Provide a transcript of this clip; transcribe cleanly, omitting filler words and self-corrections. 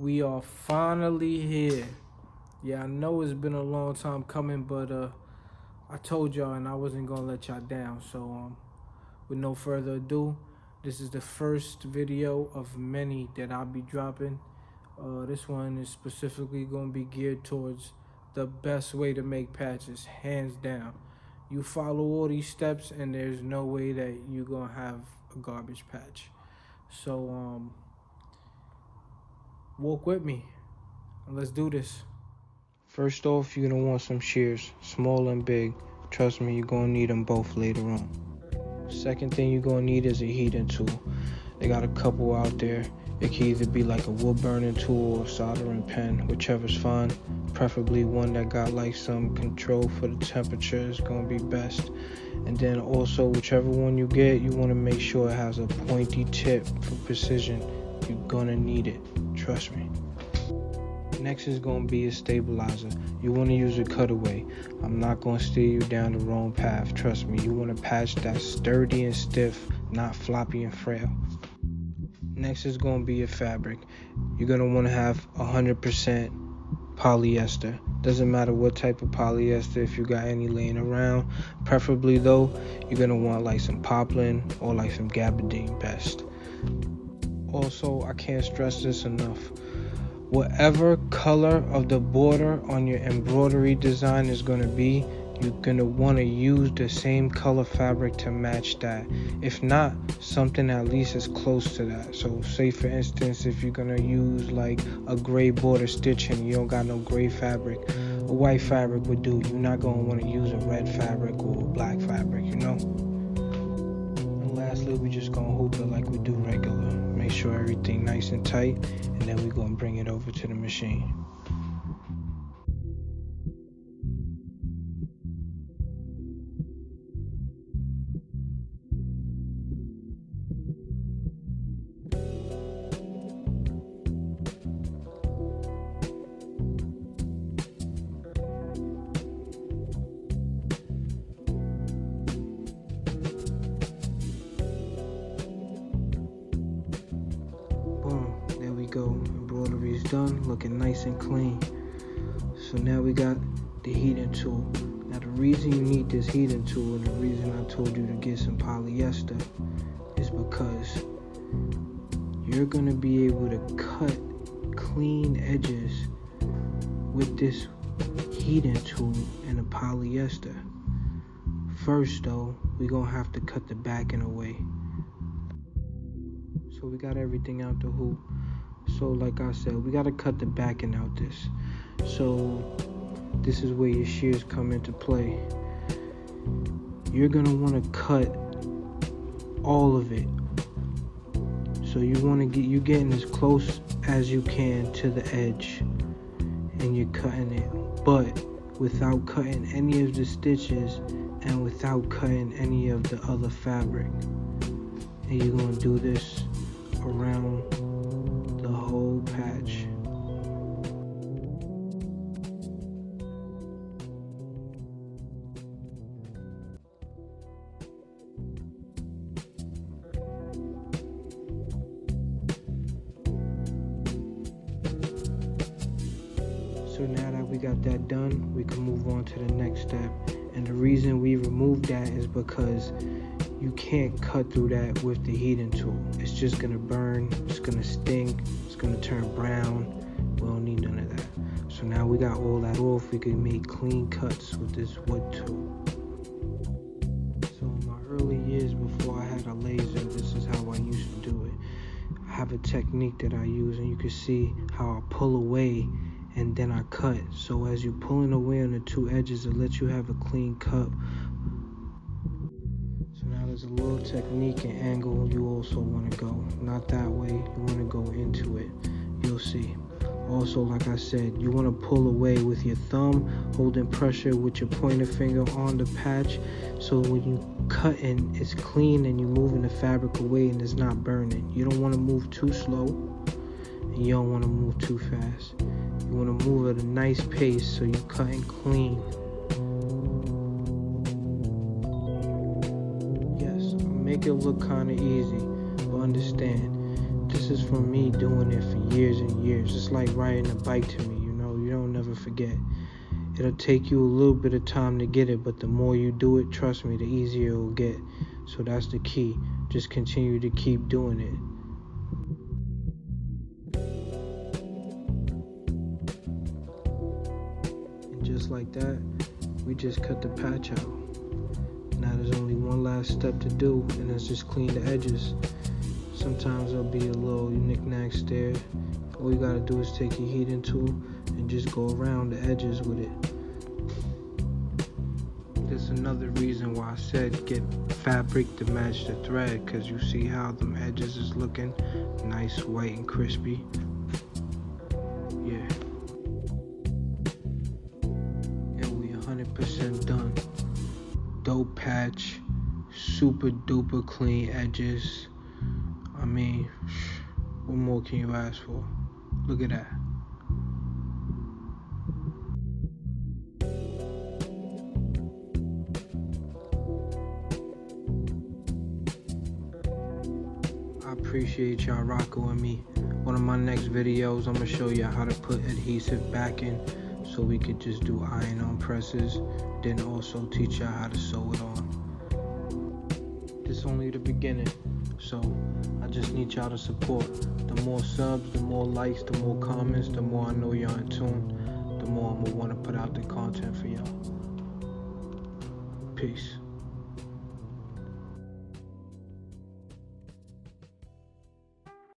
We are finally here. Yeah, I know it's been a long time coming, but I told y'all and I wasn't gonna let y'all down. So with no further ado, this is the first video of many that I'll be dropping. This one is specifically gonna be geared towards the best way to make patches, hands down. You follow all these steps and there's no way that you're gonna have a garbage patch. So walk with me and let's do this. First off, you're gonna want some shears, small and big. Trust me, you're gonna need them both later on. Second thing you're gonna need is a heating tool. They got a couple out there. It can either be like a wood burning tool or a soldering pen, whichever's fine. Preferably one that got like some control for the temperature is gonna be best. And then also, whichever one you get, you wanna make sure it has a pointy tip for precision. You're gonna need it, trust me. Next is going to be a stabilizer. You want to use a cutaway. I'm not going to steer you down the wrong path. Trust me, you want a patch that's sturdy and stiff, not floppy and frail. Next is going to be a fabric. You're going to want to have 100% polyester. Doesn't matter what type of polyester, if you got any laying around. Preferably though, you're going to want like some poplin or like some gabardine best. Also, I can't stress this enough. Whatever color of the border on your embroidery design is going to be, you're going to want to use the same color fabric to match that. If not, something at least as close to that. So say for instance, if you're going to use like a gray border stitching, you don't got no gray fabric, a white fabric would do. You're not going to want to use a red fabric or a black fabric, you know? And lastly, we're just going to hoop it like we do regular. Make sure everything nice and tight, and then we're going to bring it over to the machine. Boom, there we go. Embroidery is done, looking nice and clean. So now we got the heating tool. Now the reason you need this heating tool and the reason I told you to get some polyester is because you're gonna be able to cut clean edges with this heating tool and the polyester. First though, we're gonna have to cut the backing away. So we got everything out the hoop. So like I said, we gotta cut the backing out this. So this is where your shears come into play. You're gonna wanna cut all of it. So you're getting as close as you can to the edge and you're cutting it, but without cutting any of the stitches and without cutting any of the other fabric. And you're gonna do this around the whole patch. So now that we got that done, we can move on to the next step. And the reason we removed that is because you can't cut through that with the heating tool. It's just gonna burn, it's gonna stink, it's gonna turn brown. We don't need none of that. So now we got all that off, we can make clean cuts with this wood tool. So in my early years before I had a laser, this is how I used to do it. I have a technique that I use, and you can see how I pull away and then I cut. So as you're pulling away on the two edges, it lets you have a clean cut. So now there's a little technique and angle you also want to go. Not that way, you want to go into it. You'll see. Also, like I said, you want to pull away with your thumb, holding pressure with your pointer finger on the patch. So when you cutting, it's clean and you're moving the fabric away and it's not burning. You don't want to move too slow and you don't want to move too fast. You want to move at a nice pace so you're cutting clean. Yes, I'll make it look kind of easy, but understand, this is from me doing it for years and years. It's like riding a bike to me, you know, you don't never forget. It'll take you a little bit of time to get it, but the more you do it, trust me, the easier it will get. So that's the key. Just continue to keep doing it. And just like that, we just cut the patch out. Now there's only one last step to do, and that's just clean the edges. Sometimes there'll be a little knick-knacks there. All you gotta do is take your heating tool and just go around the edges with it. There's another reason why I said get fabric to match the thread, because you see how them edges is looking nice, white, and crispy. Yeah. And we 100% done. Dope patch, super duper clean edges. I mean, what more can you ask for? Look at that. I appreciate y'all rocking with me. One of my next videos, I'm gonna show you how to put adhesive backing so we could just do iron-on presses. Then also teach y'all how to sew it on. This is only the beginning, so I just need y'all to support. The more subs, the more likes, the more comments, the more I know y'all in tune, the more I'm gonna want to put out the content for y'all. Peace.